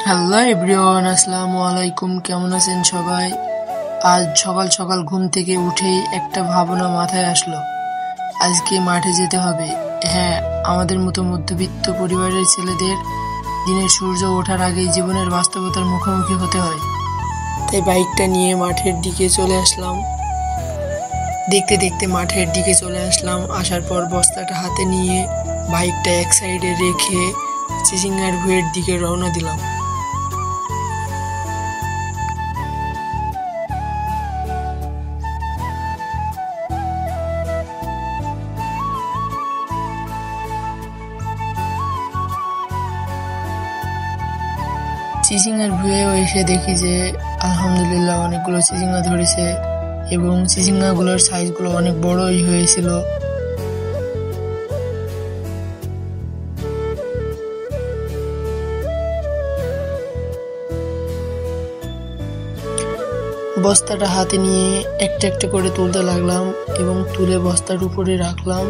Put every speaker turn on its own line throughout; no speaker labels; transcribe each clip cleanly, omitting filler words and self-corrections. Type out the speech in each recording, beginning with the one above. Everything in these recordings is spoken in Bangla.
হ্যালো এভরিওয়ান, আসসালামু আলাইকুম। কেমন আছেন সবাই? আজ সকাল সকাল ঘুম থেকে উঠেই একটা ভাবনা মাথায় আসলো, আজকে মাঠে যেতে হবে। হ্যাঁ, আমাদের মতো মধ্যবিত্ত পরিবারের ছেলেদের দিনের সূর্য ওঠার আগেই জীবনের বাস্তবতার মুখোমুখি হতে হয়। তাই বাইকটা নিয়ে মাঠের দিকে চলে আসলাম। দেখতে দেখতে মাঠের দিকে চলে আসলাম। আসার পর বস্তাটা হাতে নিয়ে বাইকটা এক সাইডে রেখে চিচিঙ্গার ভুঁইয়ের দিকে রওনা দিলাম। চিচিঙ্গার ভুঁইয়েও এসে দেখি যে আলহামদুলিল্লাহ অনেকগুলো চিচিঙ্গা ধরেছে এবং চিচিঙ্গাগুলোর সাইজগুলো অনেক বড়ই হয়েছিল। বস্তাটা হাতে নিয়ে একটা একটা করে তুলতে লাগলাম এবং তুলে বস্তার উপরে রাখলাম।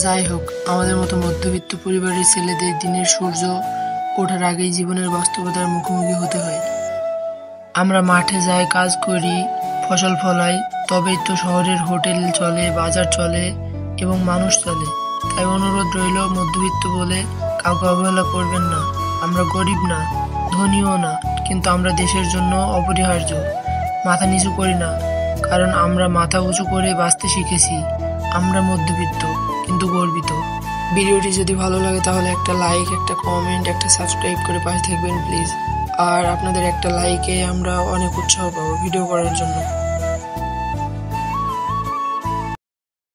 যাই হোক, আমাদের মতো মধ্যবিত্ত পরিবারের ছেলেদের দিনের সূর্য ওঠার আগেই জীবনের বাস্তবতার মুখোমুখি হতে হয়। আমরা মাঠে যাই, কাজ করি, ফসল ফলাই, তবেই তো শহরের হোটেল চলে, বাজার চলে এবং মানুষ চলে। তাই অনুরোধ রইল, মধ্যবিত্ত বলে কাউকে অবহেলা করবেন না। আমরা গরিব না, ধনীও না, কিন্তু আমরা দেশের জন্য অপরিহার্য। মাথা নিচু করি না, কারণ আমরা মাথা উঁচু করে বাঁচতে শিখেছি। আমরা মধ্যবিত্ত কিন্তু গর্বিত। ভিডিওটি যদি ভালো লাগে তাহলে একটা লাইক, একটা কমেন্ট, একটা সাবস্ক্রাইব করে পাশে থাকবেন প্লিজ। আর আপনাদের একটা লাইকে আমরা অনেক উৎসাহ পাবো ভিডিও করার জন্য।